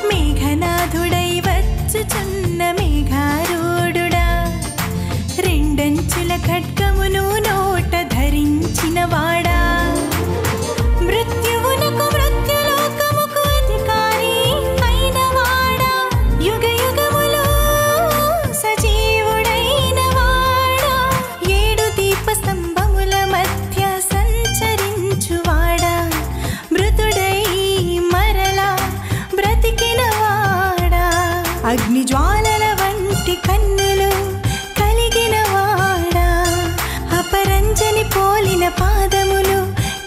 మేఘనాథుడై వచ్చుచున్న మేఘారూఢుడా, రెండంచుల ఖడ్గమును నోట ధరించిన వాడా, మృత్యువునకు మృత్యులోకముకు అధికారి అయిన వాడా, యుగ యుగములో సజీవుడైన వాడా, ఏడు దీప స్తంభముల మధ్య సంచరించువాడా, మృతుడై మరలా బ్రతికిన వాడా, అగ్ని జ్వాలల వంటి కన్నులు కలిగిన వాడా, అపరంజని పోలిన పాదములు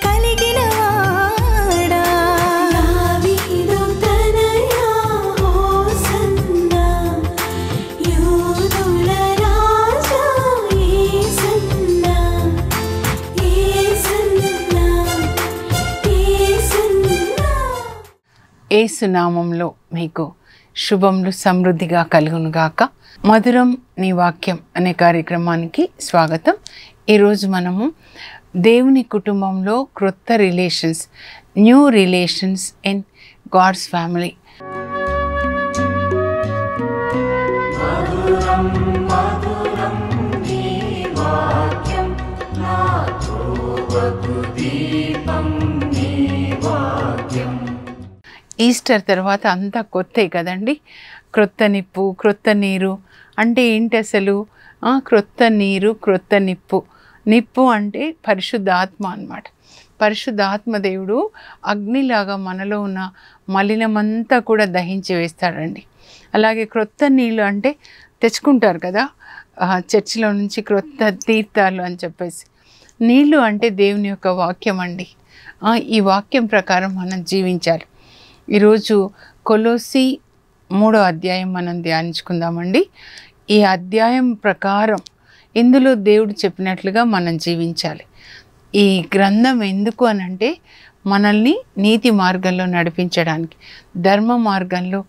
కలిగిన వాడా, దావీదు తనయా హోసన్నా, యూదుల రాజా యేసన్నా, యేసన్నా, యేసన్నా. యేసు నామంలో మీకు శుభములు సమృద్ధిగా కలుగునుగాక. మధురం నీ వాక్యం అనే కార్యక్రమానికి స్వాగతం. ఈరోజు మనము దేవుని కుటుంబంలో క్రొత్త relations, new relations in God's family. Easter తర్వాత అంతా కొత్తే కదండి. క్రొత్త నిప్పు, క్రొత్త నీరు అంటే ఏంటి అసలు? క్రొత్త నీరు, క్రొత్త నిప్పు. నిప్పు అంటే పరిశుద్ధాత్మ అన్నమాట. పరిశుద్ధాత్మ దేవుడు అగ్నిలాగా మనలో ఉన్న మలినమంతా కూడా దహించి వేస్తాడండి. అలాగే క్రొత్త నీళ్ళు అంటే తెచ్చుకుంటారు కదా చర్చిలో నుంచి, క్రొత్త తీర్థాలు అని చెప్పేసి. నీళ్ళు అంటే దేవుని యొక్క వాక్యం అండి. ఈ వాక్యం ప్రకారం మనం జీవించాలి. ఈరోజు కొలోసి 3వ అధ్యాయం మనం ధ్యానించుకుందామండి. ఈ అధ్యాయం ప్రకారం ఇందులో దేవుడు చెప్పినట్లుగా మనం జీవించాలి. ఈ గ్రంథం ఎందుకు అనంటే మనల్ని నీతి మార్గంలో నడిపించడానికి, ధర్మ మార్గంలో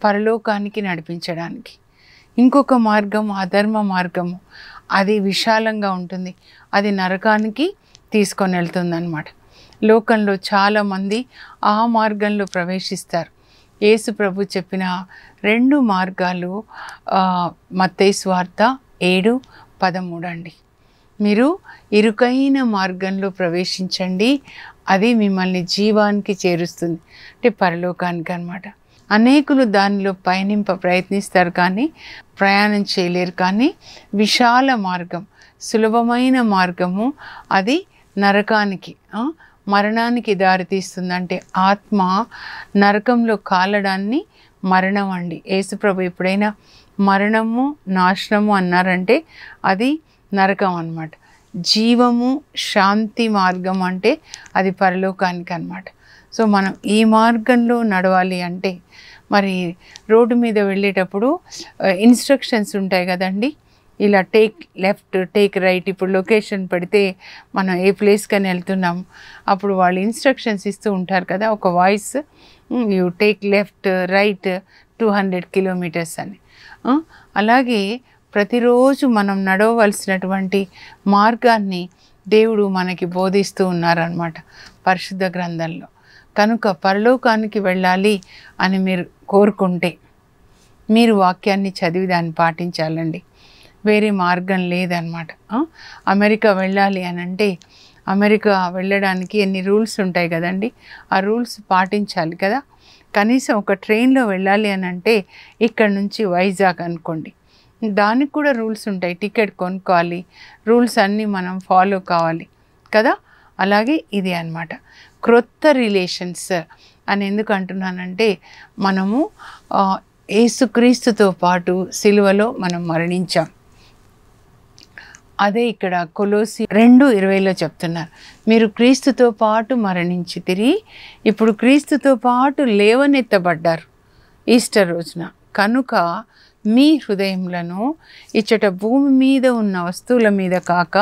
పరలోకానికి నడిపించడానికి. ఇంకొక మార్గం అధర్మ మార్గము, అది విశాలంగా ఉంటుంది, అది నరకానికి తీసుకొని వెళ్తుంది అన్నమాట. లోకంలో చాలామంది ఆ మార్గంలో ప్రవేశిస్తారు. యేసు ప్రభు చెప్పిన 2 మార్గాలు మత్తయి సువార్త 7:13 అండి. మీరు ఇరుకైన మార్గంలో ప్రవేశించండి, అది మిమ్మల్ని జీవానికి చేరుస్తుంది, అంటే పరలోకానికి అన్నమాట. అనేకులు దానిలో ప్రయత్నిస్తారు కానీ ప్రయాణం చేయలేరు. కానీ విశాల మార్గం, సులభమైన మార్గము, అది నరకానికి, మరణానికి దారితీస్తుంది. అంటే ఆత్మ నరకంలో కాలడాన్ని మరణం అండి. యేసుప్రభు ఎప్పుడైనా మరణము, నాశనము అన్నారంటే అది నరకం అన్నమాట. జీవము, శాంతి మార్గం అంటే అది పరలోకానికి అన్నమాట. సో మనం ఈ మార్గంలో నడవాలి అంటే మరి రోడ్డు మీద వెళ్ళేటప్పుడు ఇన్స్ట్రక్షన్స్ ఉంటాయి కదండి. ఇలా టేక్ లెఫ్ట్, టేక్ రైట్. ఇప్పుడు లొకేషన్ పెడితే మనం ఏ ప్లేస్కని వెళ్తున్నాం, అప్పుడు వాళ్ళు ఇన్స్ట్రక్షన్స్ ఇస్తూ ఉంటారు కదా, ఒక voice, you take left, right 200 kilometres అని. అలాగే ప్రతిరోజు మనం నడవవలసినటువంటి మార్గాన్ని దేవుడు మనకి బోధిస్తూ ఉన్నారన్నమాట పరిశుద్ధ గ్రంథంలో. కనుక పరలోకానికి వెళ్ళాలి అని మీరు కోరుకుంటే మీరు వాక్యాన్ని చదివి దాన్ని పాటించాలండి. వేరే మార్గం లేదన్నమాట. అమెరికా వెళ్ళాలి అని అంటే అమెరికా వెళ్ళడానికి ఎన్ని రూల్స్ ఉంటాయి కదండి, ఆ రూల్స్ పాటించాలి కదా. కనీసం ఒక ట్రైన్లో వెళ్ళాలి అని అంటే ఇక్కడ నుంచి వైజాగ్ అనుకోండి, దానికి కూడా రూల్స్ ఉంటాయి. టికెట్ కొనుక్కోవాలి, రూల్స్ అన్నీ మనం ఫాలో కావాలి కదా. అలాగే ఇది అన్నమాట క్రొత్త రిలేషన్స్ అని ఎందుకు అంటున్నానంటే మనము యేసుక్రీస్తుతో పాటు సిలువలో మనం మరణించాం. అదే ఇక్కడ కొలోసి 2:20లో చెప్తున్నారు, మీరు క్రీస్తుతో పాటు మరణించితిరి, ఇప్పుడు క్రీస్తుతో పాటు లేవనెత్తబడ్డారు ఈస్టర్ రోజున. కనుక మీ హృదయములను ఇచ్చట భూమి మీద ఉన్న వస్తువుల మీద కాక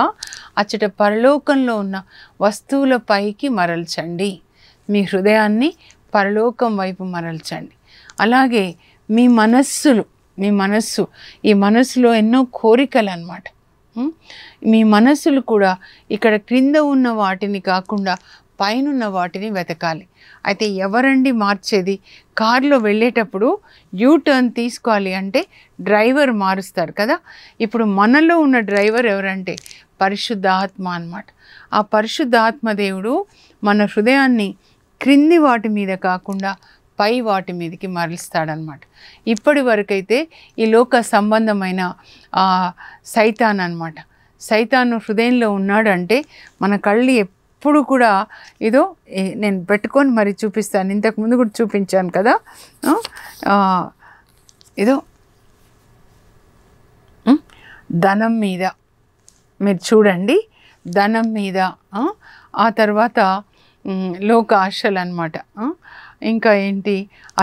అచ్చట పరలోకంలో ఉన్న వస్తువుల పైకి మరల్చండి. మీ హృదయాన్ని పరలోకం వైపు మరల్చండి. అలాగే మీ మనస్సు, ఈ మనస్సులో ఎన్నో కోరికలు అన్నమాట. మీ మనస్సులు కూడా ఇక్కడ క్రింద ఉన్న వాటిని కాకుండా పైనున్న వాటిని వెతకాలి. అయితే ఎవరండి మార్చేది? కారులో వెళ్ళేటప్పుడు యూటర్న్ తీసుకోవాలి అంటే డ్రైవర్ మారుస్తారు కదా. ఇప్పుడు మనలో ఉన్న డ్రైవర్ ఎవరంటే పరిశుద్ధాత్మ అన్నమాట. ఆ పరిశుద్ధాత్మ దేవుడు మన హృదయాన్ని క్రింది వాటి మీద కాకుండా పై వాటి మీదకి మరలుస్తాడనమాట. ఇప్పటి వరకైతే ఈ లోక సంబంధమైన సైతాన్ అనమాట. సైతాను హృదయంలో ఉన్నాడంటే మన కళ్ళు ఎప్పుడు కూడా ఇదో నేను పెట్టుకొని మరి చూపిస్తాను. ఇంతకుముందు కూడా చూపించాను కదా. ఇదో ధనం మీద మీరు చూడండి, ధనం మీద, ఆ తర్వాత లోక ఆశలు అన్నమాట. ఇంకా ఏంటి,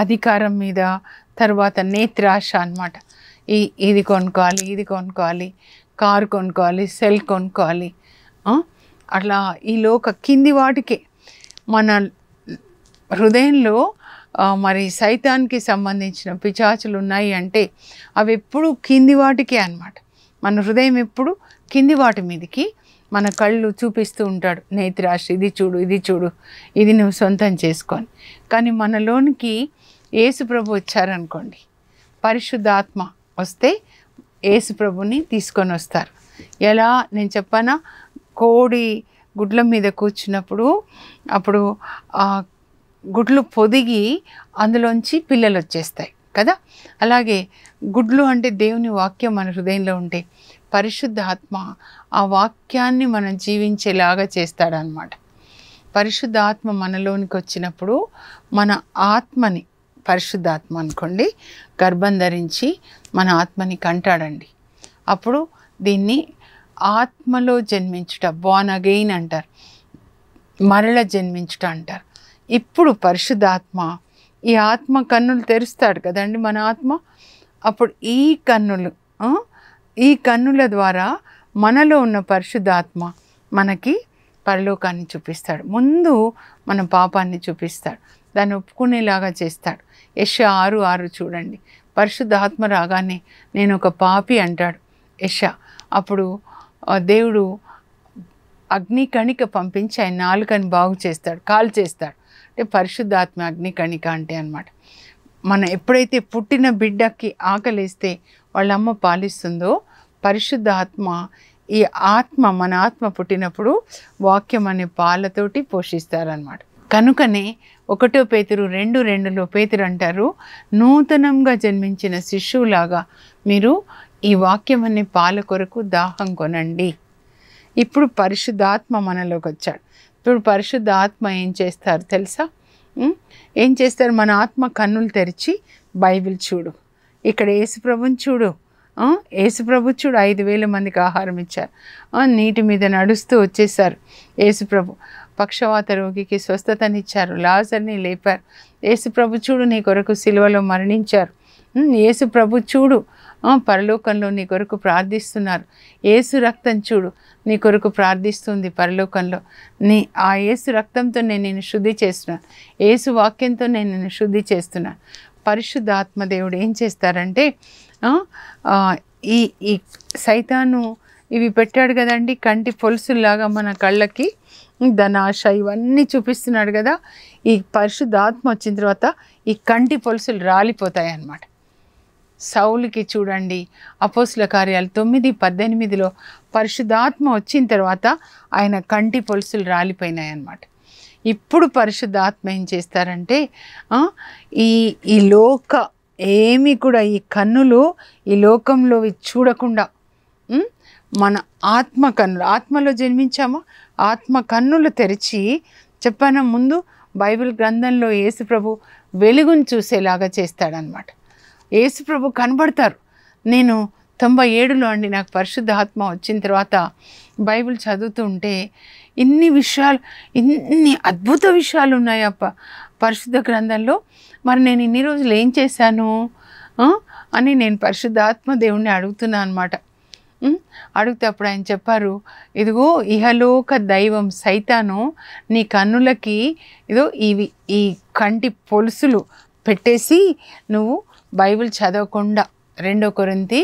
అధికారం మీద, తర్వాత నేత్రాశ అన్నమాట. ఇది కొనుక్కోవాలి, ఇది కొనుక్కోవాలి, కారు కొనుక్కోవాలి, సెల్ కొనుక్కోవాలి. అట్లా ఈ లోక కింది వాటికే మన హృదయంలో మరి సైతానికి సంబంధించిన పిశాచులు ఉన్నాయి అంటే అవి ఎప్పుడు కింది వాటికే అన్నమాట. మన హృదయం ఎప్పుడు కింది వాటి మీదకి మన కళ్ళు చూపిస్తూ ఉంటాడు. నేత్రాశ, ఇది చూడు, ఇది చూడు, ఇది నువ్వు సొంతం చేసుకొని. కానీ మనలోనికి యేసు ప్రభు వచ్చారనుకోండి, పరిశుద్ధాత్మ వస్తే యేసు ప్రభుని తీసుకొని వస్తారు. ఎలా నేను చెప్పానా, కోడి గుడ్ల మీద కూర్చున్నప్పుడు అప్పుడు గుడ్లు పొదిగి అందులోంచి పిల్లలు వచ్చేస్తాయి కదా. అలాగే గుడ్లు అంటే దేవుని వాక్యం మన హృదయంలో ఉంటే పరిశుద్ధాత్మ ఆ వాక్యాన్ని మనం జీవించేలాగా చేస్తాడనమాట. పరిశుద్ధాత్మ మనలోనికి వచ్చినప్పుడు మన ఆత్మని, పరిశుద్ధాత్మ అనుకోండి, గర్భం ధరించి మన ఆత్మని కంటాడండి. అప్పుడు దీన్ని ఆత్మలో జన్మించుట, బోర్న్ అగెయిన్ అంటారు, మరల జన్మించుట అంటారు. ఇప్పుడు పరిశుద్ధాత్మ ఈ ఆత్మ కన్నులు తెరుస్తాడు కదండి మన ఆత్మ. అప్పుడు ఈ కన్నుల ద్వారా మనలో ఉన్న పరిశుద్ధాత్మ మనకి పరలోకాన్ని చూపిస్తాడు. ముందు మన పాపాన్ని చూపిస్తాడు, దాన్ని ఒప్పుకునేలాగా చేస్తాడు. యెషయా 6:6 చూడండి. పరిశుద్ధాత్మ రాగానే నేను ఒక పాపి అంటాడు యెషయా. అప్పుడు దేవుడు అగ్ని కణిక పంపించి ఆయన నాలుకని బాగు చేస్తాడు, కాల్ చేస్తాడు. అంటే పరిశుద్ధాత్మ అగ్ని కణిక అంటే అన్నమాట. మనం ఎప్పుడైతే పుట్టిన బిడ్డకి ఆకలిస్తే వాళ్ళ అమ్మ పాలిస్తుందో, పరిశుద్ధాత్మ ఈ ఆత్మ, మన ఆత్మ పుట్టినప్పుడు వాక్యం అనే పాలతోటి పోషిస్తారనమాట. కనుకనే 1 పేతురు 2:2లో పేతురు అంటారు, నూతనంగా జన్మించిన శిశువులాగా మీరు ఈ వాక్యం అనే పాల కొరకు దాహం కొనండి. ఇప్పుడు పరిశుద్ధాత్మ మనలోకి వచ్చాడు. ఇప్పుడు పరిశుద్ధాత్మ ఏం చేస్తారు తెలుసా? ఏం చేస్తారు? మన ఆత్మ కన్నులు తెరిచి బైబిల్ చూడు, ఇక్కడ యేసుప్రభుని చూడు, యేసుప్రభు చూడు 5,000 మందికి ఆహారం ఇచ్చారు, నీటి మీద నడుస్తూ వచ్చేసారు యేసుప్రభు. పక్షవాత రోగికి స్వస్థతనిచ్చారు, లాజర్ని లేపారు. యేసుప్రభు చూడు నీ కొరకు సిలువలో మరణించారు. యేసుప్రభు చూడు పరలోకంలో నీ కొరకు ప్రార్థిస్తున్నారు. యేసు రక్తం చూడు నీ కొరకు ప్రార్థిస్తుంది పరలోకంలో. ఆ యేసు రక్తంతో నేను నిన్ను శుద్ధి చేస్తున్నాను, యేసు వాక్యంతో నేను నిన్ను శుద్ధి చేస్తున్నాను. పరిశుద్ధాత్మ దేవుడు ఏం చేస్తారంటే ఈ సైతాను ఇవి పెట్టాడు కదండి, కంటి పొలుసుల్లాగా మన కళ్ళకి ధనాశ ఇవన్నీ చూపిస్తున్నాడు కదా. ఈ పరిశుద్ధాత్మ వచ్చిన తర్వాత ఈ కంటి పొలుసులు రాలిపోతాయి అన్నమాట. సౌలుకి చూడండి అపోస్తుల కార్యాలు 9:18లో పరిశుద్ధాత్మ వచ్చిన తర్వాత ఆయన కంటి పొలుసులు రాలిపోయినాయి అన్నమాట. ఇప్పుడు పరిశుద్ధాత్మ ఏం చేస్తారంటే ఈ లోక ఏమి కూడా ఈ కన్నులు ఈ లోకంలో చూడకుండా మన ఆత్మ కన్నులు, ఆత్మలో జన్మించామా, ఆత్మ కన్నులు తెరిచి చెప్పాను ముందు బైబిల్ గ్రంథంలో యేసుప్రభు వెలుగును చూసేలాగా చేస్తాడనమాట. యేసుప్రభు కనబడతారు. నేను 97లో అండి నాకు పరిశుద్ధాత్మ వచ్చిన తర్వాత బైబిల్ చదువుతూ ఉంటే ఇన్ని విషయాలు, ఇన్ని అద్భుత విషయాలు ఉన్నాయి పరిశుద్ధ గ్రంథంలో. మరి నేను ఇన్ని రోజులు ఏం చేశాను అని నేను పరిశుద్ధాత్మ దేవుణ్ణి అడుగుతున్నాను అనమాట. అడిగితే అప్పుడు ఆయన చెప్పారు, ఇదిగో ఇహలోక దైవం సైతాను నీ కన్నులకి ఇదో ఈ కంటి పొలుసులు పెట్టేసి నువ్వు బైబిల్ చదవకుండా 2 కొరింథీ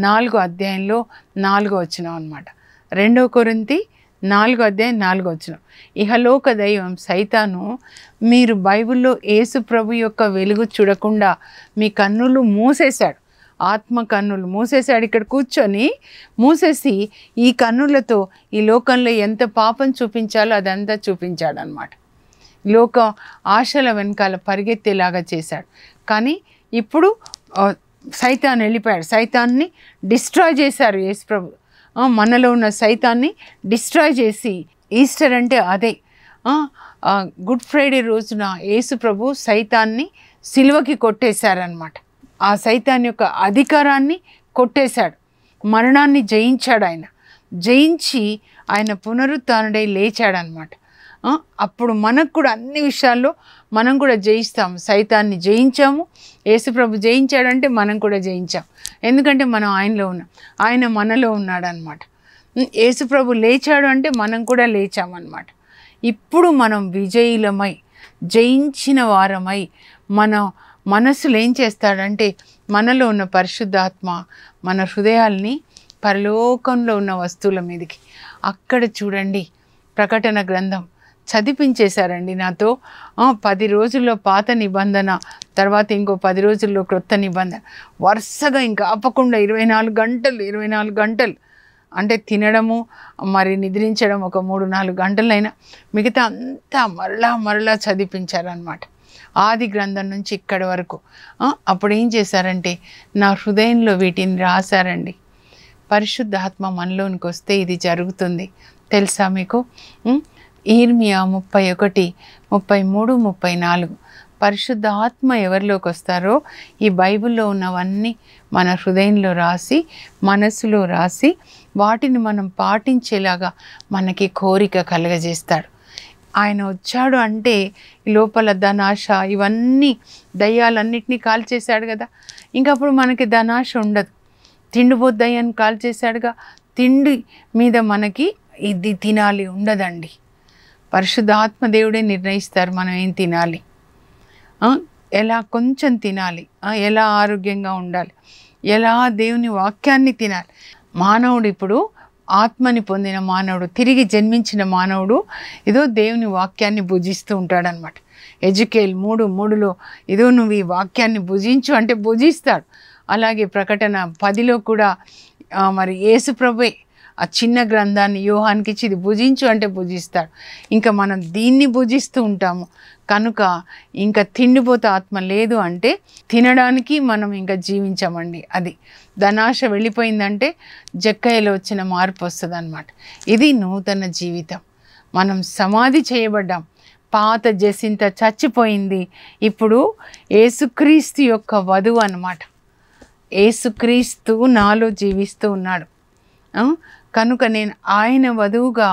4వ అధ్యాయంలో 4వ వచనం అన్నమాట. 2 కొరింథీ 4వ అధ్యాయం 4వ వచనం. ఇహలోక దైవం సైతాను మీరు బైబిల్లో యేసు ప్రభు యొక్క వెలుగు చూడకుండా మీ కన్నులు మూసేశాడు. ఆత్మ కన్నులు మూసేశాడు. ఇక్కడ కూర్చొని మూసేసి ఈ కన్నులతో ఈ లోకంలో ఎంత పాపం చూపించాలో అదంతా చూపించాడు అన్నమాట. లోక ఆశల వెనకాల పరిగెత్తేలాగా చేశాడు. కానీ ఇప్పుడు సైతాన్ వెళ్ళిపోయాడు. సైతాన్ని డిస్ట్రాయ్ చేశారు యేసు ప్రభు. మనలో ఉన్న సైతాన్ని డిస్ట్రాయ్ చేసి, ఈస్టర్ అంటే అదే, గుడ్ ఫ్రైడే రోజున యేసు ప్రభు సైతాన్ని సిలువకి కొట్టేశారనమాట. ఆ సైతాన్ యొక్క అధికారాన్ని కొట్టేశాడు. మరణాన్ని జయించాడు. ఆయన జయించి ఆయన పునరుత్థానుడై లేచాడనమాట. అప్పుడు మనకు కూడా అన్ని విషయాల్లో మనం కూడా జయిస్తాము. సైతాన్ని జయించాము. యేసుప్రభు జయించాడంటే మనం కూడా జయించాం. ఎందుకంటే మనం ఆయనలో ఉన్నాం, ఆయన మనలో ఉన్నాడనమాట. యేసుప్రభు లేచాడు అంటే మనం కూడా లేచామన్నమాట. ఇప్పుడు మనం విజయులమై జయించిన వారమై మన మనస్సులు ఏం చేస్తాడంటే మనలో ఉన్న పరిశుద్ధాత్మ మన హృదయాల్ని పరలోకంలో ఉన్న వస్తువుల మీదకి, అక్కడ చూడండి ప్రకటన గ్రంథం చదివించేశారండి నాతో. 10 రోజుల్లో పాత నిబంధన, తర్వాత ఇంకో 10 రోజుల్లో క్రొత్త నిబంధన, వరుసగా ఇంకా ఆపకుండా 24 గంటలు అంటే తినడము మరి నిద్రించడం ఒక 3-4 గంటలైనా మిగతా అంతా మరలా చదివించారనమాట. ఆది గ్రంథం నుంచి ఇక్కడి వరకు. అప్పుడు ఏం చేశారంటే నా హృదయంలో వీటిని రాశారండి. పరిశుద్ధాత్మ మనలోనికి వస్తే ఇది జరుగుతుంది తెలుసా మీకు? ఇర్మియా 31, 33, 34 పరిశుద్ధ ఆత్మ ఎవరిలోకి వస్తారో ఈ బైబిల్లో ఉన్నవన్నీ మన హృదయంలో రాసి, మనసులో రాసి, వాటిని మనం పాటించేలాగా మనకి కోరిక కలగజేస్తాడు. ఆయన వచ్చాడు అంటే లోపల ధనాశ ఇవన్నీ దయ్యాలన్నిటినీ కాల్చేశాడు కదా. ఇంకప్పుడు మనకి ధనాశ ఉండదు. తిండిపోద్దయ్యని కాల్చేశాడుగా, తిండి మీద మనకి ఇది తినాలి ఉండదండి. పరిశుద్ధాత్మ దేవుడే నిర్ణయిస్తారు మనం ఏం తినాలి, ఎలా కొంచెం తినాలి, ఎలా ఆరోగ్యంగా ఉండాలి, ఎలా దేవుని వాక్యాన్ని తినాలి. మానవుడు ఇప్పుడు ఆత్మని పొందిన మానవుడు, తిరిగి జన్మించిన మానవుడు ఏదో దేవుని వాక్యాన్ని భుజిస్తూ ఉంటాడనమాట. ఎజెకియెల్ 3:3లో ఏదో నువ్వు ఈ వాక్యాన్ని భుజించు అంటే భుజిస్తాడు. అలాగే ప్రకటన 10లో కూడా మరి యేసు ప్రభువే ఆ చిన్న గ్రంథాన్ని యోహానికి ఇచ్చి ఇది భుజించు అంటే భుజిస్తాడు. ఇంకా మనం దీన్ని భుజిస్తూ ఉంటాము కనుక ఇంకా తిండిపోతే ఆత్మ లేదు అంటే తినడానికి మనం ఇంకా జీవించమండి. అది ధనాశ వెళ్ళిపోయిందంటే జక్కయ్యలో వచ్చిన మార్పు వస్తుంది అన్నమాట. ఇది నూతన జీవితం. మనం సమాధి చేయబడ్డాం. పాత జసింత చచ్చిపోయింది. ఇప్పుడు యేసుక్రీస్తు యొక్క వధువు అన్నమాట. యేసుక్రీస్తు నాలో జీవిస్తూ ఉన్నాడు కనుక నేను ఆయన వధువుగా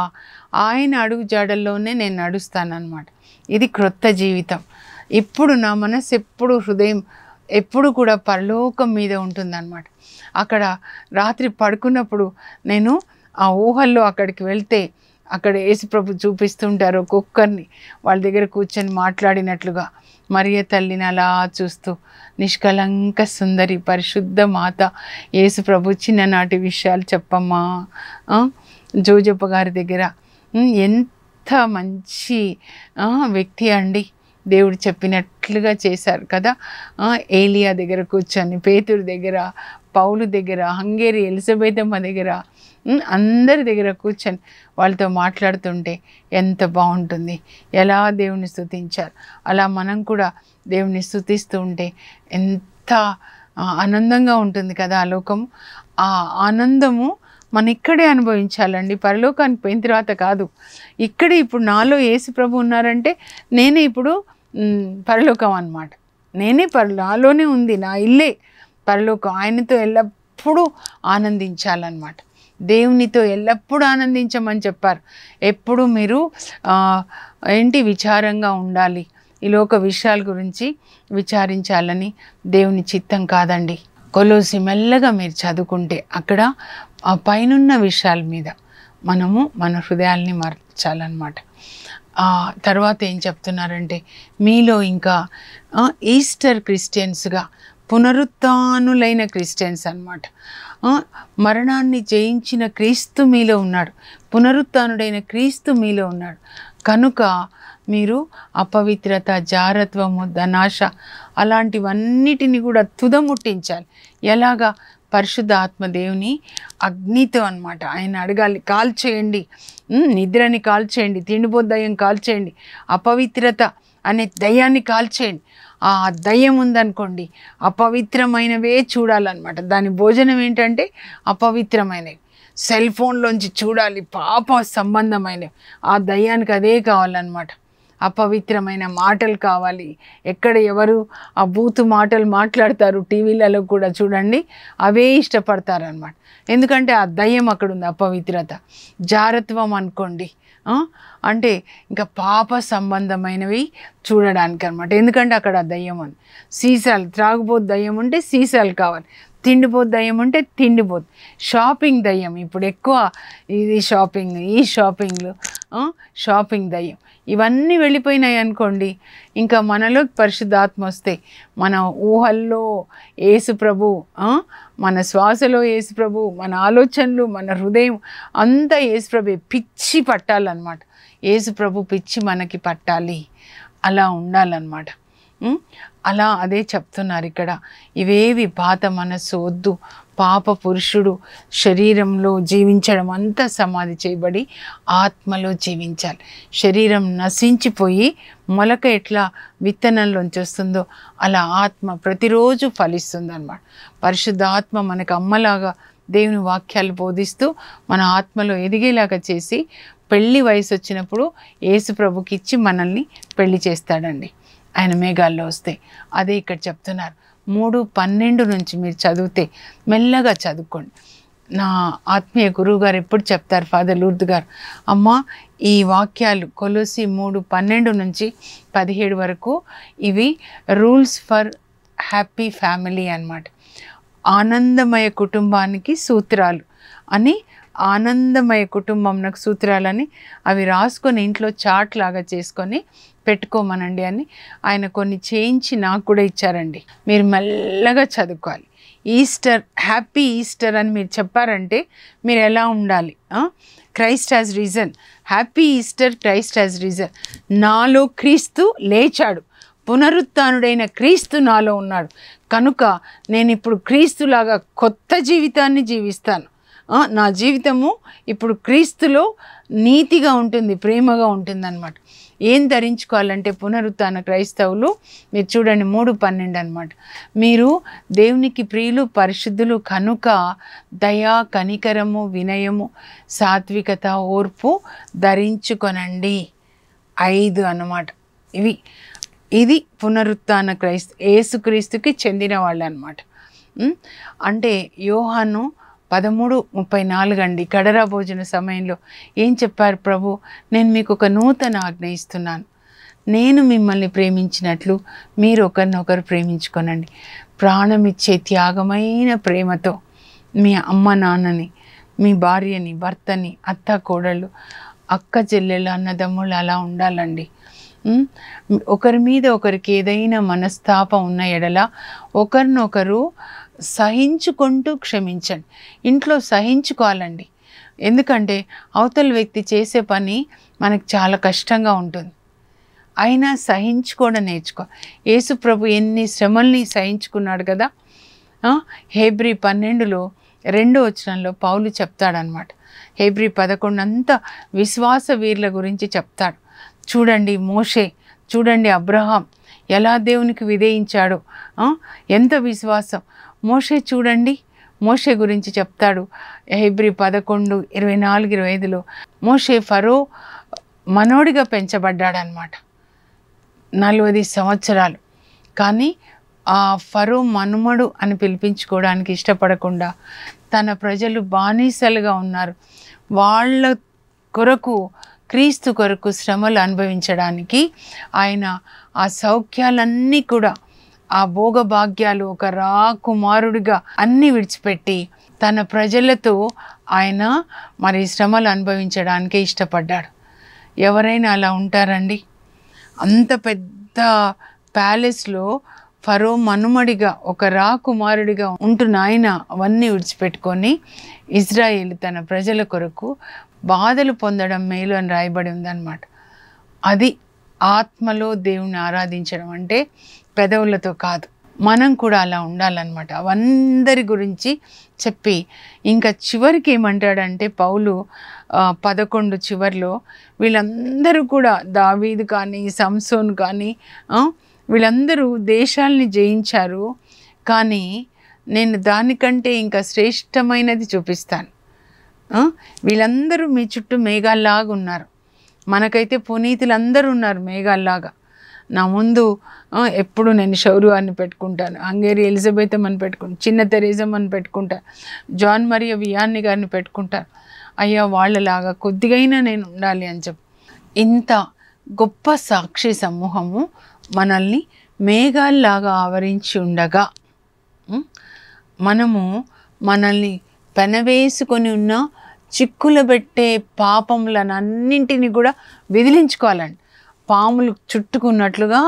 ఆయన అడుగు జాడల్లోనే నేను నడుస్తానన్నమాట. ఇది క్రొత్త జీవితం. ఇప్పుడు నా మనసు ఎప్పుడు హృదయం ఎప్పుడు కూడా పరలోకం మీద ఉంటుందన్నమాట. అక్కడ రాత్రి పడుకున్నప్పుడు నేను ఆ ఊహల్లో అక్కడికి వెళ్తే అక్కడ యేసుప్రభు చూపిస్తుంటారు ఒక్కొక్కరిని వాళ్ళ దగ్గర కూర్చొని మాట్లాడినట్లుగా. మరియ తల్లిని అలా చూస్తూ నిష్కలంక సుందరి పరిశుద్ధ మాత యేసుప్రభు చిన్ననాటి విషయాలు చెప్పమ్మా. జోజప్ప గారి దగ్గర ఎంత మంచి వ్యక్తి అండి, దేవుడు చెప్పినట్లుగా చేశారు కదా. ఏలియా దగ్గర కూర్చొని, పేతురు దగ్గర, పౌలు దగ్గర, హంగేరి ఎలిజబెతమ్మ దగ్గర, అందరి దగ్గర కూర్చొని వాళ్ళతో మాట్లాడుతుంటే ఎంత బాగుంటుంది. ఎలా దేవుని స్తుతించారు. అలా మనం కూడా దేవుని స్తుతిస్తూ ఉంటే ఎంత ఆనందంగా ఉంటుంది కదా ఆ లోకము. ఆ ఆనందము మనం ఇక్కడే అనుభవించాలండి, పరలోకానికి పోయిన తర్వాత కాదు. ఇక్కడే ఇప్పుడు నాలో యేసు ప్రభు ఉన్నారంటే నేనే ఇప్పుడు పరలోకం అన్నమాట. నేనే నాలోనే ఉంది, నా ఇల్లే పరలోకం. ఆయనతో ఎల్లప్పుడూ ఆనందించాలన్నమాట. దేవునితో ఎల్లప్పుడూ ఆనందించమని చెప్పారు. ఎప్పుడు మీరు విచారంగా ఉండాలి. ఈ లోక విషయాల గురించి విచారించాలని దేవుని చిత్తం కాదండి. కొలోసి మెల్లగా మీరు చదువుకుంటే అక్కడ ఆ పైనున్న విషయాల మీద మనము మన హృదయాల్ని మార్చాలన్నమాట. తర్వాత ఏం చెప్తున్నారంటే మీలో ఇంకా ఈస్టర్ క్రిస్టియన్స్గా పునరుత్థానులైన క్రిస్టియన్స్ అన్నమాట. మరణాన్ని జయించిన క్రీస్తు మీలో ఉన్నాడు, పునరుత్థానుడైన క్రీస్తు మీలో ఉన్నాడు. కనుక మీరు అపవిత్రత, జారత్వము, ధనాశ అలాంటివన్నిటిని కూడా తుదముట్టించాలి. ఎలాగా? పరిశుద్ధ ఆత్మదేవుని అగ్నితో అన్నమాట. ఆయన అడగాలి, కాల్చేయండి, నిద్రని కాల్చేయండి, తిండిపోతు దయ్యం కాల్చేయండి, అపవిత్రత అనే దయ్యాన్ని కాల్చేయండి. ఆ దయ్యం ఉందనుకోండి, అపవిత్రమైనవే చూడాలన్నమాట. దాని భోజనం ఏంటంటే అపవిత్రమైనవి. సెల్ ఫోన్లోంచి చూడాలి, పాప సంబంధమైనవి. ఆ దయ్యానికి అదే కావాలన్నమాట. అపవిత్రమైన మాటలు కావాలి. ఎక్కడ ఎవరు ఆ బూతు మాటలు మాట్లాడతారు టీవీలలో కూడా చూడండి, అవే ఇష్టపడతారనమాట. ఎందుకంటే ఆ దయ్యం అక్కడ ఉంది, అపవిత్రత. జారత్వం అనుకోండి, అంటే ఇంకా పాప సంబంధమైనవి చూడడానికి అనమాట. ఎందుకంటే అక్కడ ఆ దయ్యం ఉంది. సీసాలు, త్రాగుబోతు దయ్యం ఉంటే సీసాలు కావాలి, తిండిపోతు దయ్యం ఉంటే తిండిపోతు. షాపింగ్ దయ్యం ఇప్పుడు ఎక్కువ, ఇది షాపింగ్, ఈ షాపింగ్లు, షాపింగ్ దయ్యం, ఇవన్నీ వెళ్ళిపోయినాయి అనుకోండి. ఇంకా మనలో పరిశుద్ధాత్మ వస్తే మన ఊహల్లో యేసు ప్రభు, మన శ్వాసలో యేసు ప్రభు, మన ఆలోచనలు, మన హృదయం అంతా యేసు ప్రభు పిచ్చి పట్టాలన్నమాట. యేసు ప్రభు పిచ్చి మనకి పట్టాలి, అలా ఉండాలన్నమాట. అలా అదే చెప్తున్నారు ఇక్కడ. ఇవేవి పాత మనస్సు వద్దు. పాప పురుషుడు శరీరంలో జీవించడం అంతా సమాధి చేయబడి ఆత్మలో జీవించాలి. శరీరం నశించిపోయి మొలక ఎట్లా విత్తనంలోంచి వస్తుందో అలా ఆత్మ ప్రతిరోజు ఫలిస్తుంది అన్నమాట. పరిశుద్ధ ఆత్మ మనకు అమ్మలాగా దేవుని వాక్యాలు బోధిస్తూ మన ఆత్మలో ఎదిగేలాగా చేసి పెళ్లి వయసు వచ్చినప్పుడు యేసు ప్రభుకి ఇచ్చి మనల్ని పెళ్లి చేస్తాడండి, ఆయన మేఘాల్లో వస్తే. అదే ఇక్కడ చెప్తున్నారు. 3:12 నుంచి మీరు చదివితే మెల్లగా చదువుకోండి. నా ఆత్మీయ గురువు గారు ఎప్పుడు చెప్తారు, ఫాదర్ లూర్ద్ గారు, అమ్మ ఈ వాక్యాలు కొలొస్సీ 3:12 నుంచి 17 వరకు ఇవి రూల్స్ ఫర్ హ్యాపీ ఫ్యామిలీ అన్నమాట. ఆనందమయ కుటుంబానికి సూత్రాలు అని, ఆనందమయ కుటుంబంకు సూత్రాలని అవి రాసుకొని ఇంట్లో చాట్ లాగా చేసుకొని పెట్టుకోమనండి అని ఆయన కొన్ని చేయించి నాకు కూడా ఇచ్చారండి. మీరు మెల్లగా చదువుకోవాలి. ఈస్టర్, హ్యాపీ ఈస్టర్ అని మీరు చెప్పారంటే మీరు ఎలా ఉండాలి? Christ has reason, happy Easter, Christ has reason. నాలో క్రీస్తు లేచాడు, పునరుత్థానుడైన క్రీస్తు నాలో ఉన్నాడు, కనుక నేను ఇప్పుడు క్రీస్తులాగా కొత్త జీవితాన్ని జీవిస్తాను. నా జీవితము ఇప్పుడు క్రీస్తులో నీతిగా ఉంటుంది, ప్రేమగా ఉంటుంది అన్నమాట. ఏం ధరించుకోవాలంటే పునరుత్థాన క్రైస్తవులు మీరు చూడండి 3:12 అన్నమాట. మీరు దేవునికి ప్రియులు, పరిశుద్ధులు కనుక దయా, కనికరము, వినయము, సాత్వికత, ఓర్పు ధరించుకొనండి. 5 అన్నమాట ఇవి. ఇది పునరుత్థాన యేసుక్రీస్తుకి చెందిన వాళ్ళు అన్నమాట. అంటే యోహాను 13:34 అండి. కడరా భోజన సమయంలో ఏం చెప్పారు ప్రభు? నేను మీకు ఒక నూతన ఆజ్ఞ ఇస్తున్నాను, నేను మిమ్మల్ని ప్రేమించినట్లు మీరు ఒకరినొకరు ప్రేమించుకోనండి. ప్రాణమిచ్చే త్యాగమైన ప్రేమతో మీ అమ్మ నాన్నని, మీ భార్యని, భర్తని, అత్త కోడళ్ళు, అక్క చెల్లెళ్ళు, అన్నదమ్ముళ్ళు అలా ఉండాలండి. ఒకరి మీద ఒకరికి ఏదైనా మనస్తాపం ఉన్న ఎడల ఒకరినొకరు సహించుకుంటూ క్షమించండి. ఇంట్లో సహించుకోవాలండి. ఎందుకంటే అవతల వ్యక్తి చేసే పని మనకు చాలా కష్టంగా ఉంటుంది, అయినా సహించుకోవడం నేర్చుకో. యేసు ప్రభు ఎన్ని శ్రమల్ని సహించుకున్నాడు కదా. హెబ్రీ 12:2 పౌలు చెప్తాడనమాట. హెబ్రీ 11 అంతా విశ్వాస వీరుల గురించి చెప్తాడు. చూడండి మోషే, చూడండి అబ్రహాం ఎలా దేవునికి విధేయించాడు, ఎంత విశ్వాసం. మోషే చూడండి, మోషే గురించి చెప్తాడు హెబ్రీ 11:24-25. మోషే ఫరో మనోడిగా పెంచబడ్డాడనమాట 40 సంవత్సరాలు. కానీ ఆ ఫరో మనుమడు అని పిలిపించుకోవడానికి ఇష్టపడకుండా తన ప్రజలు బానిసలుగా ఉన్నారు, వాళ్ళ కొరకు, క్రీస్తు కొరకు శ్రమలు అనుభవించడానికి ఆయన ఆ సౌఖ్యాలన్నీ కూడా, ఆ భోగభాగ్యాలు ఒక రాకుమారుడిగా అన్నీ విడిచిపెట్టి తన ప్రజలతో ఆయన మరి శ్రమలు అనుభవించడానికే ఇష్టపడ్డాడు. ఎవరైనా అలా ఉంటారండి? అంత పెద్ద ప్యాలెస్లో ఫరో మనుమడిగా ఒక రాకుమారుడిగా ఉంటున్న ఆయన అవన్నీ విడిచిపెట్టుకొని ఇజ్రాయేల్ తన ప్రజల కొరకు బాధలు పొందడం మేలు అని రాయబడి ఉందన్నమాట. అది ఆత్మలో దేవుని ఆరాధించడం అంటే పెదవులతో కాదు. మనం కూడా అలా ఉండాలన్నమాట. అవందరి గురించి చెప్పి ఇంకా చివరికి ఏమంటాడంటే పౌలు 11 చివరిలో వీళ్ళందరూ కూడా దావీదు కానీ సంసోన్ కానీ వీళ్ళందరూ దేశాలని జయించారు, కానీ నేను దానికంటే ఇంకా శ్రేష్టమైనది చూపిస్తాను. వీళ్ళందరూ మీ చుట్టూ మేఘాల్లాగా ఉన్నారు. మనకైతే పునీతులందరూ ఉన్నారు మేఘాల్లాగా. నా ముందు ఎప్పుడు నేను శౌర్యాన్ని పెట్టుకుంటాను, హంగేరి ఎలిజబెత్ అని పెట్టుకుంటాను, చిన్న తెరేజం అని పెట్టుకుంటాను, జాన్ మరియా వియాన్ని గారిని పెట్టుకుంటాను. అయ్యా వాళ్ళలాగా కొద్దిగైనా నేను ఉండాలి అని చెప్పి ఇంత గొప్ప సాక్షి సమూహము మనల్ని మేఘాల్లాగా ఆవరించి ఉండగా మనము మనల్ని పెనవేసుకొని ఉన్న చిక్కులు పెట్టే పాపములనన్నింటినీ కూడా విదిలించుకోవాలండి. పాములు చుట్టుకున్నట్లుగా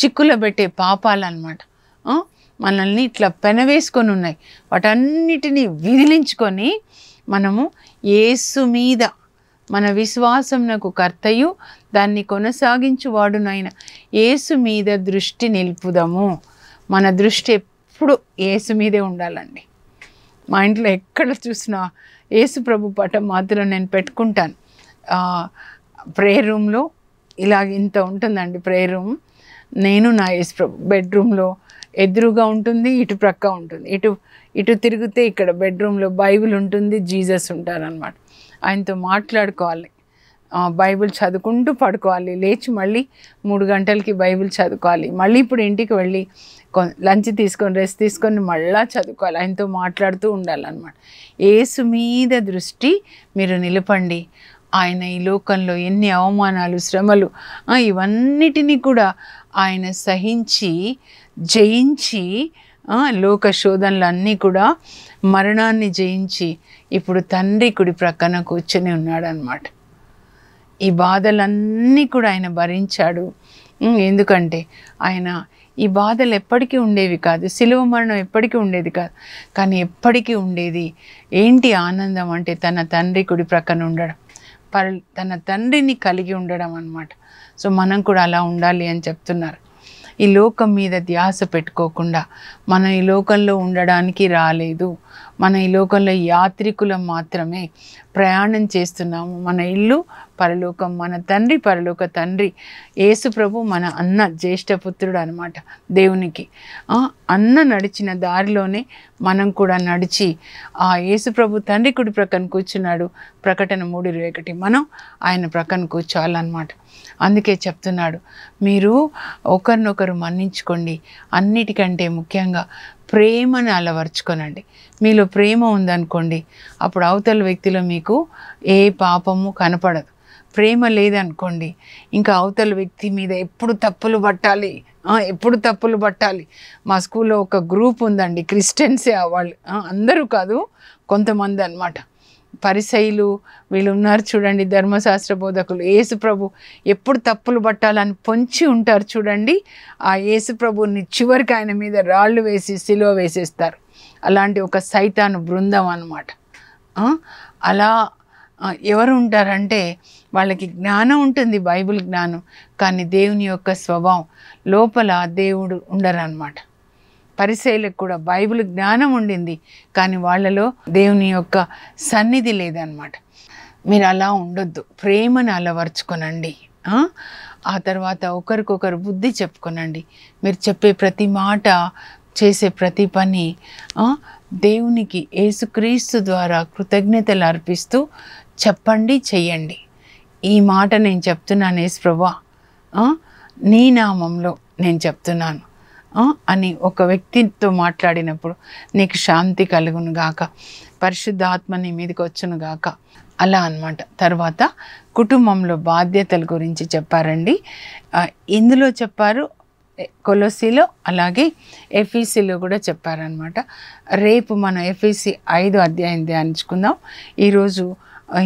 చిక్కులు పెట్టే పాపాలు అన్నమాట మనల్ని ఇట్లా పెనవేసుకొని ఉన్నాయి. వాటన్నిటినీ విదిలించుకొని మనము యేసు మీద మన విశ్వాసమునకు కర్తయు దాన్ని కొనసాగించువాడునైన యేసు మీద దృష్టి నిలుపుదాము. మన దృష్టి ఎప్పుడు యేసు మీదే ఉండాలండి. మా ఇంట్లో ఎక్కడ చూసినా యేసు ప్రభు పటం మాత్రం నేను పెట్టుకుంటాను. ప్రేయర్ రూమ్లో ఇలాగ ఇంత ఉంటుందండి ప్రేయర్ రూమ్. నేను నా యేసు ప్రభు బెడ్రూమ్లో ఎదురుగా ఉంటుంది, ఇటు ప్రక్క ఉంటుంది, ఇటు తిరిగితే ఇక్కడ బెడ్రూమ్లో బైబిల్ ఉంటుంది, జీసస్ ఉంటారనమాట. ఆయనతో మాట్లాడుకోవాలి, బైబిల్ చదువుకుంటూ పడుకోవాలి, లేచి మళ్ళీ 3 గంటలకి బైబిల్ చదువుకోవాలి, మళ్ళీ ఇప్పుడు ఇంటికి వెళ్ళి లంచ్ తీసుకొని రెస్ట్ తీసుకొని మళ్ళీ చదువుకోవాలి, ఆయనతో మాట్లాడుతూ ఉండాలన్నమాట. యేసు మీద దృష్టి మీరు నిలపండి. ఆయన ఈ లోకంలో ఎన్ని అవమానాలు శ్రమలు ఇవన్నిటినీ కూడా ఆయన సహించి జయించి లోక శోధనలు అన్నీ కూడా మరణాన్ని జయించి ఇప్పుడు తండ్రి కుడి ప్రక్కన కూర్చొని ఉన్నాడనమాట. ఈ బాధలన్నీ కూడా ఆయన భరించాడు. ఎందుకంటే ఆయన ఈ బాధలు ఎప్పటికీ ఉండేవి కాదు, శిలువ మరణం ఎప్పటికీ ఉండేది కాదు, కానీ ఎప్పటికీ ఉండేది ఏంటి ఆనందం అంటే తన తండ్రి కుడి ప్రక్కన ఉండడం, తన తండ్రిని కలిగి ఉండడం అన్నమాట. సో మనం కూడా అలా ఉండాలి అని చెప్తున్నారు. ఈ లోకం మీద ధ్యాస పెట్టుకోకుండా, మనం ఈ లోకంలో ఉండడానికి రాలేదు, మన ఈ లోకంలో యాత్రికులం మాత్రమే, ప్రయాణం చేస్తున్నాము. మన ఇల్లు పరలోకం, మన తండ్రి పరలోక తండ్రి. యేసు ప్రభు మన అన్న జ్యేష్ఠపుత్రుడు అనమాట దేవునికి. అన్న నడిచిన దారిలోనే మనం కూడా నడిచి ఆ యేసు ప్రభు తండ్రి కుడి ప్రక్కన కూర్చున్నాడు. ప్రకటన 3:21 మనం ఆయన ప్రక్కన కూర్చోవాలన్నమాట. అందుకే చెప్తున్నాడు, మీరు ఒకరినొకరు మన్నించుకోండి, అన్నిటికంటే ముఖ్యంగా ప్రేమను అలవర్చుకోనండి. మీలో ప్రేమ ఉందనుకోండి, అప్పుడు అవతల వ్యక్తిలో మీకు ఏ పాపము కనపడదు. ప్రేమ లేదనుకోండి, ఇంకా అవతల వ్యక్తి మీద ఎప్పుడు తప్పులు పట్టాలి. మా స్కూల్లో ఒక గ్రూప్ ఉందండి, క్రిస్టియన్సే వాళ్ళు, అందరూ కాదు, కొంతమంది అన్నమాట. పరిసయ్యులు వీళ్ళు ఉన్నారు చూడండి, ధర్మశాస్త్ర బోధకులు. యేసు ప్రభు ఎప్పుడు తప్పులు పట్టాలని పొంచి ఉంటారు చూడండి. ఆ యేసు ప్రభుని చివరికి ఆయన మీద రాళ్ళు వేసి సిలువ వేసేస్తారు. అలాంటి ఒక సైతాను బృందం అన్నమాట. అలా ఎవరు ఉంటారంటే వాళ్ళకి జ్ఞానం ఉంటుంది, బైబిల్ జ్ఞానం, కానీ దేవుని యొక్క స్వభావం లోపల దేవుడు ఉండరన్నమాట. పరిసయ్యులకు కూడా బైబిల్ జ్ఞానం ఉండింది, కానీ వాళ్ళలో దేవుని యొక్క సన్నిధి లేదన్నమాట. మీరు అలా ఉండొద్దు, ప్రేమను అలవర్చుకొనండి. ఆ తర్వాత ఒకరికొకరు బుద్ధి చెప్పుకొనండి. మీరు చెప్పే ప్రతి మాట, చేసే ప్రతి పని దేవునికి యేసుక్రీస్తు ద్వారా కృతజ్ఞతలు అర్పిస్తూ చెప్పండి, చెయ్యండి. ఈ మాట నేను చెప్తున్నాను యేసు ప్రభువా, నీ నామంలో నేను చెప్తున్నాను అని ఒక వ్యక్తితో మాట్లాడినప్పుడు నీకు శాంతి కలుగును గాక, పరిశుద్ధాత్మ నీ మీదకి వచ్చును గాక, అలా అన్నమాట. తర్వాత కుటుంబంలో బాధ్యతల గురించి చెప్పారండి. ఇందులో చెప్పారు, కొలొస్సీలో అలాగే ఎఫీసీలో కూడా చెప్పారనమాట. రేపు మనం ఎఫీసీ 5వ అధ్యాయం ధ్యానించుకుందాం. ఈరోజు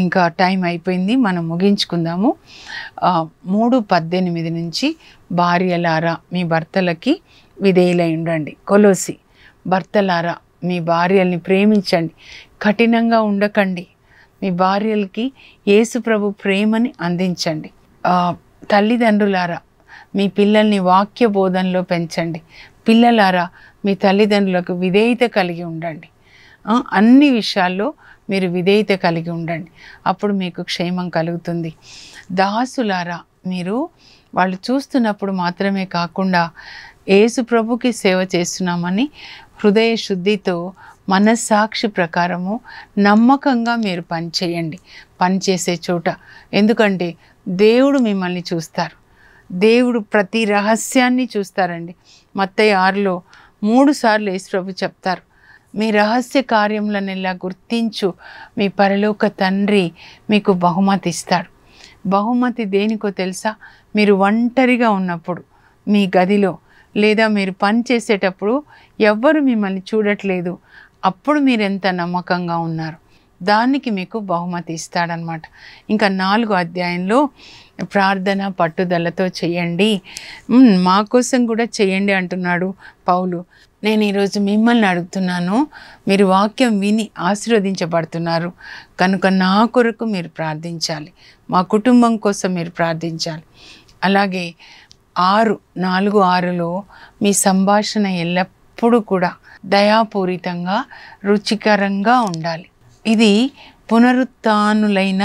ఇంకా టైం అయిపోయింది, మనం ముగించుకుందాము. 3:18 నుంచి భార్యలారా మీ భర్తలకి విధేయులై ఉండండి. కొలోసి భర్తలారా మీ భార్యల్ని ప్రేమించండి, కఠినంగా ఉండకండి. మీ భార్యలకి యేసు ప్రభు ప్రేమని అందించండి. తల్లిదండ్రులారా మీ పిల్లల్ని వాక్య బోధనలో పెంచండి. పిల్లలారా మీ తల్లిదండ్రులకు విధేయత కలిగి ఉండండి. అన్ని విషయాల్లో మీరు విధేయత కలిగి ఉండండి, అప్పుడు మీకు క్షేమం కలుగుతుంది. దాసులారా మీరు వాళ్ళు చూస్తున్నప్పుడు మాత్రమే కాకుండా యేసు ప్రభుకి సేవ చేస్తున్నామని హృదయ శుద్ధితో మనస్సాక్షి ప్రకారము నమ్మకంగా మీరు పనిచేయండి, పనిచేసే చోట. ఎందుకంటే దేవుడు మిమ్మల్ని చూస్తారు, దేవుడు ప్రతి రహస్యాన్ని చూస్తారండి. మత్తయి 6లో 3 సార్లు యేసు ప్రభు చెప్తారు, మీ రహస్య కార్యములనెల్లా గుర్తించు, మీ పరలోక తండ్రి మీకు బహుమతి ఇస్తాడు. బహుమతి దేనికో తెలుసా? మీరు ఒంటరిగా ఉన్నప్పుడు మీ గదిలో లేదా మీరు పని చేసేటప్పుడు ఎవ్వరు మిమ్మల్ని చూడట్లేదు, అప్పుడు మీరు ఎంత నమ్మకంగా ఉన్నారు, దానికి మీకు బహుమతి ఇస్తాడనమాట. ఇంకా 4వ అధ్యాయంలో ప్రార్థన పట్టుదలతో చేయండి, మా కోసం కూడా చేయండి అంటున్నాడు పౌలు. నేను ఈరోజు మిమ్మల్ని అడుగుతున్నాను, మీరు వాక్యం విని ఆశీర్వదించబడుతున్నారు కనుక నా కొరకు మీరు ప్రార్థించాలి, మా కుటుంబం కోసం మీరు ప్రార్థించాలి. అలాగే 4:6లో మీ సంభాషణ ఎల్లప్పుడూ కూడా దయాపూరితంగా రుచికరంగా ఉండాలి. ఇది పునరుత్థానులైన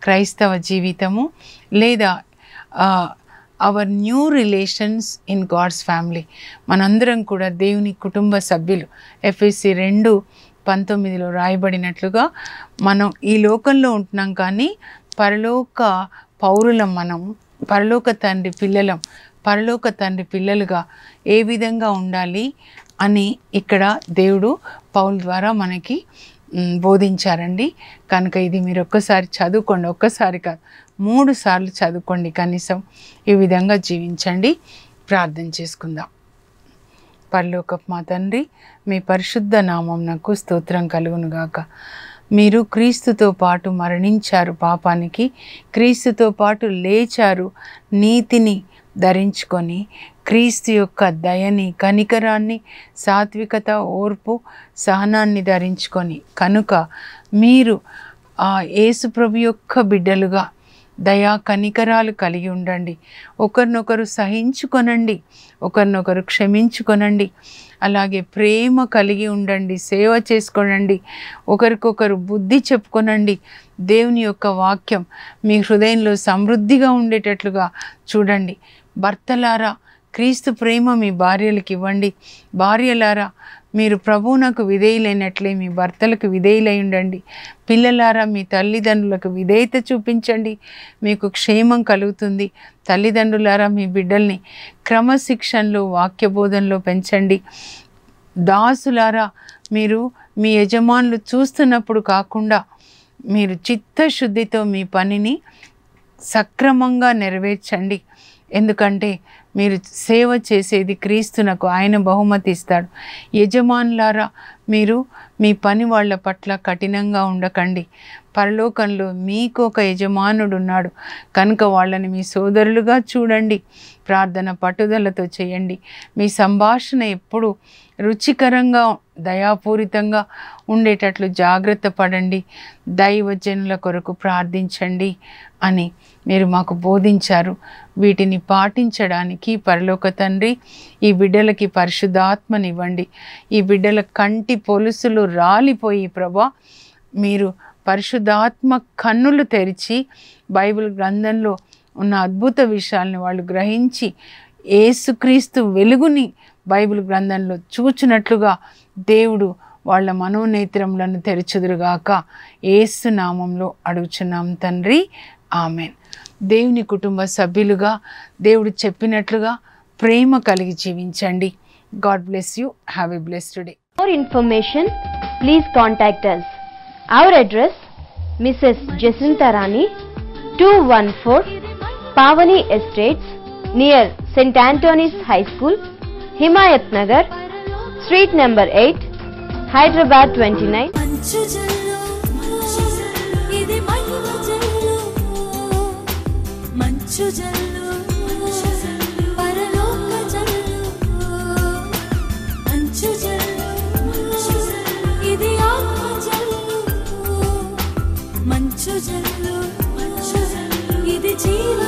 క్రైస్తవ జీవితము లేదా our new relations in God's family. మనందరం కూడా దేవుని కుటుంబ సభ్యులు. ఎఫెసీ 2:19లో రాయబడినట్లుగా మనం ఈ లోకంలో ఉంటున్నాం కానీ పరలోక పౌరులం, మనం పరలోక తండ్రి పిల్లలం. పరలోక తండ్రి పిల్లలుగా ఏ విధంగా ఉండాలి అని ఇక్కడ దేవుడు పౌలు ద్వారా మనకి బోధించారండి. కనుక ఇది మీరు ఒక్కసారి చదువుకోండి, ఒక్కసారి కాదు 3 సార్లు చదువుకోండి కనీసం. ఈ విధంగా జీవించండి. ప్రార్థన చేసుకుందాం. పరలోకపు మా తండ్రి, మీ పరిశుద్ధ నామమునకు స్తోత్రం కలుగునుగాక. మీరు క్రీస్తుతో పాటు మరణించారు పాపానికి, క్రీస్తుతో పాటు లేచారు నీతిని ధరించుకొని, క్రీస్తు యొక్క దయని, కనికరాన్ని, సాత్వికత, ఓర్పు, సహనాన్ని ధరించుకొని, కనుక మీరు యేసు ప్రభు యొక్క బిడ్డలుగా దయా కనికరాలు కలిగి ఉండండి. ఒకరినొకరు సహించుకొనండి, ఒకరినొకరు క్షమించుకొనండి. అలాగే ప్రేమ కలిగి ఉండండి, సేవ చేసుకోనండి, ఒకరికొకరు బుద్ధి చెప్పుకొనండి. దేవుని యొక్క వాక్యం మీ హృదయంలో సమృద్ధిగా ఉండేటట్లుగా చూడండి. భర్తలారా క్రీస్తు ప్రేమ మీ భార్యలకు ఇవ్వండి. భార్యలారా మీరు ప్రభువునకు విధేయులైనట్లే మీ భర్తలకు విధేయులై ఉండండి. పిల్లలారా మీ తల్లిదండ్రులకు విధేయత చూపించండి, మీకు క్షేమం కలుగుతుంది. తల్లిదండ్రులారా మీ బిడ్డల్ని క్రమశిక్షణలో వాక్యబోధనలో పెంచండి. దాసులారా మీరు మీ యజమానులు చూస్తున్నప్పుడు కాకుండా మీరు చిత్తశుద్ధితో మీ పనిని సక్రమంగా నెరవేర్చండి. ఎందుకంటే మీరు సేవ చేసేది క్రీస్తునకు, ఆయన బహుమతి ఇస్తాడు. యజమానులారా మీరు మీ పని వాళ్ళ పట్ల కఠినంగా ఉండకండి. పరలోకంలో మీకు ఒక యజమానుడు ఉన్నాడు కనుక వాళ్ళని మీ సోదరులుగా చూడండి. ప్రార్థన పట్టుదలతో చేయండి. మీ సంభాషణ ఎప్పుడు రుచికరంగా దయాపూరితంగా ఉండేటట్లు జాగ్రత్త పడండి. దైవజనుల కొరకు ప్రార్థించండి అని మీరు మాకు బోధించారు. వీటిని పాటించడానికి పరలోక తండ్రి ఈ బిడ్డలకి పరిశుద్ధాత్మనివ్వండి. ఈ బిడ్డల కంటి పొలుసులు రాలిపోయి ప్రభా మీరు పరిశుద్ధాత్మ కన్నులు తెరిచి బైబిల్ గ్రంథంలో ఉన్న అద్భుత విషయాలను వాళ్ళు గ్రహించి యేసుక్రీస్తు వెలుగుని బైబిల్ గ్రంథంలో చూచినట్లుగా దేవుడు వాళ్ళ మనోనేత్రములను తెరచుదురుగాక. యేసు నామంలో అడుగుచున్నాం తండ్రి, ఆమెన్. దేవుని కుటుంబ సభ్యులుగా దేవుడు చెప్పినట్లుగా ప్రేమ కలిగి జీవించండి. God bless you. Have a blessed day. For information, please contact us. Our address, Mrs. Jacinta Rani, 214 Pavani Estates, near St. Anthony's High School, Himayat Nagar, Street number 8, Hyderabad 29. మంచు జల్లు ఇది మహిమ జల్లు, మంచు జల్లు పరలోక జల్లు. జీవ